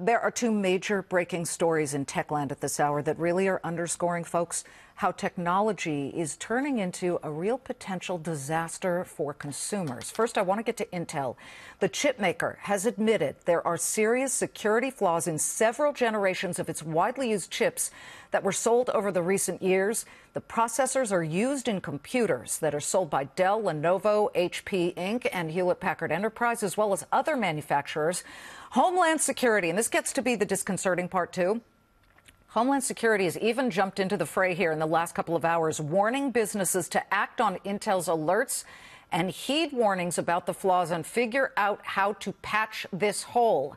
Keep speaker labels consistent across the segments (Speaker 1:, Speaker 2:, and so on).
Speaker 1: There are two major breaking stories in Techland at this hour that really are underscoring, folks, how technology is turning into a real potential disaster for consumers. First, I want to get to Intel. The chip maker has admitted there are serious security flaws in several generations of its widely used chips that were sold over the recent years. The processors are used in computers that are sold by Dell, Lenovo, HP Inc., and Hewlett-Packard Enterprise, as well as other manufacturers. Homeland Security, and this gets to be the disconcerting part, too. Homeland Security has even jumped into the fray here in the last couple of hours, warning businesses to act on Intel's alerts and heed warnings about the flaws and figure out how to patch this hole.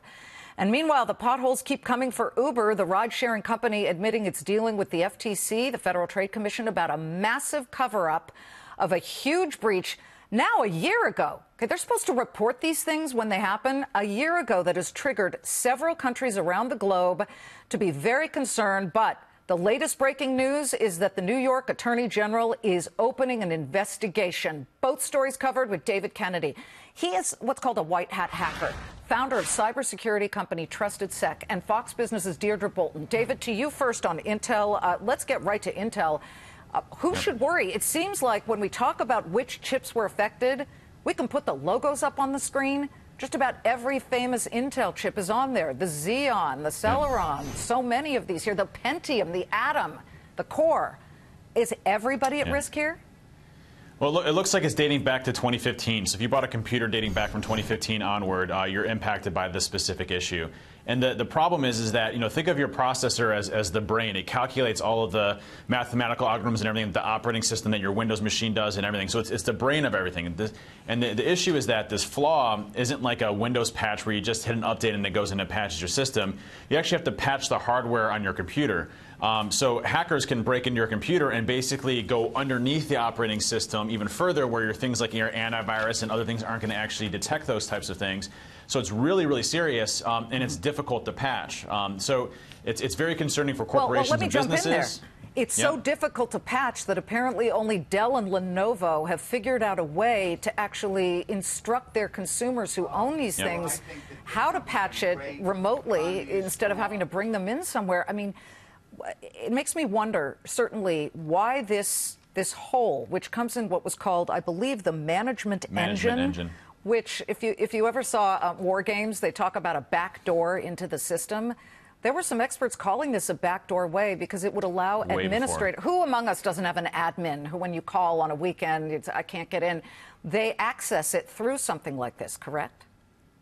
Speaker 1: And meanwhile, the potholes keep coming for Uber, the ride-sharing company admitting it's dealing with the FTC, the Federal Trade Commission, about a massive cover-up of a huge breach now a year ago. Okay, they're supposed to report these things when they happen. A year ago that has triggered several countries around the globe to be very concerned. But the latest breaking news is that the New York Attorney General is opening an investigation. Both stories covered with David Kennedy. He is what's called a white hat hacker, founder of cybersecurity company TrustedSec, and Fox Business's Deirdre Bolton. David, to you first on Intel. Let's get right to Intel. Who should worry? It seems like when we talk about which chips were affected, we can put the logos up on the screen. Just about every famous Intel chip is on there. The Xeon, the Celeron, so many of these here. The Pentium, the Atom, the Core. Is everybody at risk here?
Speaker 2: Well, look, it looks like it's dating back to 2015. So if you bought a computer dating back from 2015 onward, you're impacted by this specific issue. And the problem is that, think of your processor as the brain. It calculates all of the mathematical algorithms and everything, the operating system that your Windows machine does and everything. So it's the brain of everything. And the issue is that this flaw isn't like a Windows patch where you just hit an update and it goes in and patches your system. You actually have to patch the hardware on your computer. So hackers can break into your computer and basically go underneath the operating system even further, where your things like your antivirus and other things aren't going to actually detect those types of things. So it's really, really serious, and it's difficult to patch. So it's very concerning for corporations and businesses.
Speaker 1: Jump in there. It's so difficult to patch that apparently only Dell and Lenovo have figured out a way to actually instruct their consumers who own these things how to patch it remotely instead of having to bring them in somewhere. I mean, it makes me wonder, certainly, why this hole, which comes in what was called, I believe, the management engine. Which, if you ever saw War Games, they talk about a back door into the system. There were some experts calling this a backdoor way because it would allow administrators. Who among us doesn't have an admin who, when you call on a weekend, I can't get in, they access it through something like this, correct?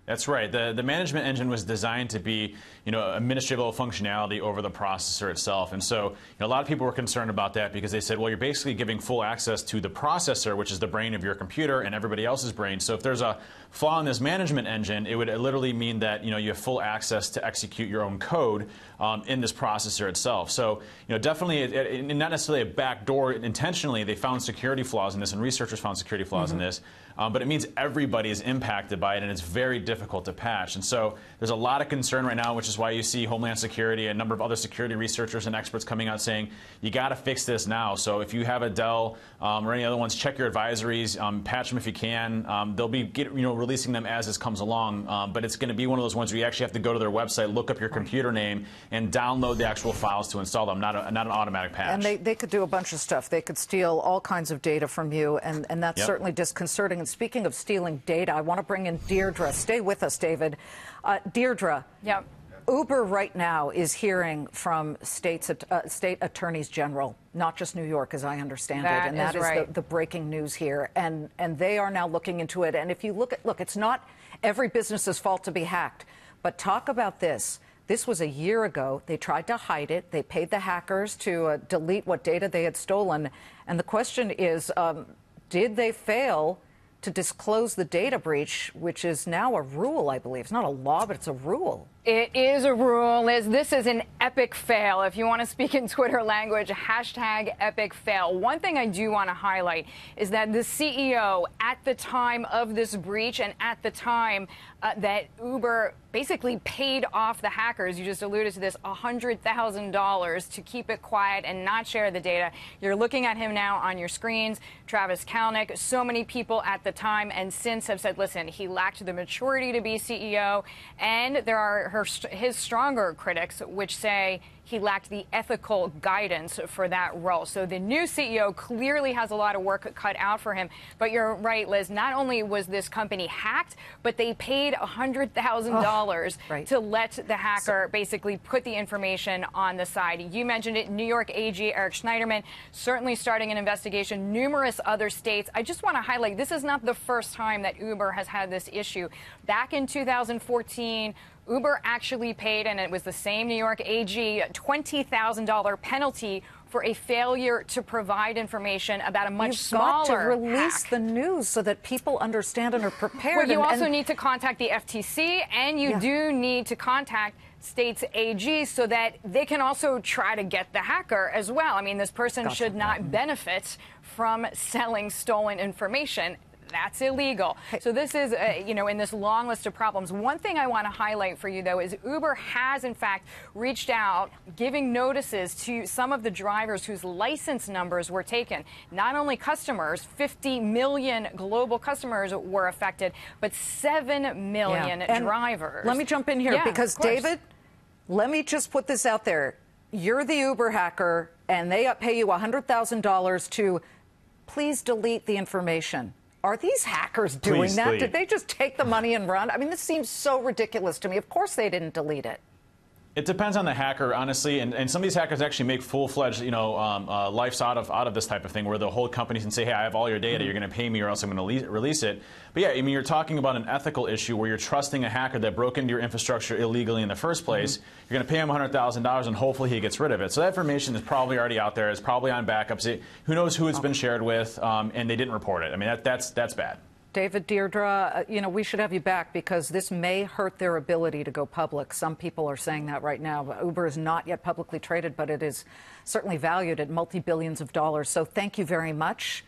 Speaker 2: That's right. The management engine was designed to be, administrative functionality over the processor itself. And so a lot of people were concerned about that because they said, well, you're basically giving full access to the processor, which is the brain of your computer, and everybody else's brain. So if there's a flaw in this management engine, it would literally mean that, you have full access to execute your own code in this processor itself. So, definitely not necessarily a backdoor. Intentionally, they found security flaws in this, and researchers found security flaws in this. But it means everybody is impacted by it, and it's very difficult to patch. And so there's a lot of concern right now, which is why you see Homeland Security and a number of other security researchers and experts coming out saying, you got to fix this now. So if you have a Dell or any other ones, check your advisories, patch them if you can. They'll be releasing them as this comes along. But it's going to be one of those ones where you actually have to go to their website, look up your computer name, and download the actual files to install them, not an automatic patch.
Speaker 1: And they could do a bunch of stuff. They could steal all kinds of data from you, and that's certainly disconcerting. And speaking of stealing data, I want to bring in Deirdre. Stay with us, David. Deirdre, Uber right now is hearing from state attorneys general, not just New York, as I understand it. And that is the breaking news here. And they are now looking into it. And if you look, it's not every business's fault to be hacked. But talk about this. This was a year ago. They tried to hide it. They paid the hackers to delete what data they had stolen. And the question is, did they fail to disclose the data breach, which is now a rule, I believe? It's not a law, but it's a rule.
Speaker 3: It is a rule, Liz. This is an epic fail. If you want to speak in Twitter language, hashtag epic fail. One thing I do want to highlight is that the CEO at the time of this breach and at the time that Uber basically paid off the hackers, you just alluded to this, $100,000 to keep it quiet and not share the data. You're looking at him now on your screens, Travis Kalanick. So many people at the time and since have said, listen, he lacked the maturity to be CEO, and there are his stronger critics, which say he lacked the ethical guidance for that role. So the new CEO clearly has a lot of work cut out for him. But you're right, Liz. Not only was this company hacked, but they paid $100,000 to let the hacker basically put the information on the side. You mentioned it. New York AG Eric Schneiderman certainly starting an investigation. Numerous other states. I just want to highlight, this is not the first time that Uber has had this issue. Back in 2014, Uber actually paid, and it was the same New York AG, $20,000 penalty for a failure to provide information about a much smaller
Speaker 1: You've got to release
Speaker 3: hack.
Speaker 1: the news so that people understand and are prepared.
Speaker 3: Well, you also need to contact the FTC, and you do need to contact states' AGs so that they can also try to get the hacker as well. I mean, this person should not benefit from selling stolen information. That's illegal. So this is, in this long list of problems. One thing I want to highlight for you, though, is Uber has, in fact, reached out, giving notices to some of the drivers whose license numbers were taken. Not only customers, 50 million global customers were affected, but 7 million drivers.
Speaker 1: Let me jump in here because, David, let me just put this out there. You're the Uber hacker, and they pay you $100,000 to please delete the information. Are these hackers doing that? Did they just take the money and run? I mean, this seems so ridiculous to me. Of course they didn't delete it.
Speaker 2: It depends on the hacker, honestly, and some of these hackers actually make full-fledged, lives out of this type of thing, where they'll hold companies and say, hey, I have all your data, you're going to pay me or else I'm going to release it. But yeah, I mean, you're talking about an ethical issue where you're trusting a hacker that broke into your infrastructure illegally in the first place. You're going to pay him $100,000 and hopefully he gets rid of it. So that information is probably already out there. It's probably on backups. Who knows who it's been shared with, and they didn't report it. I mean, that's bad.
Speaker 1: David, Deirdre, we should have you back because this may hurt their ability to go public. Some people are saying that right now. Uber is not yet publicly traded, but it is certainly valued at multi-billions of dollars. So thank you very much.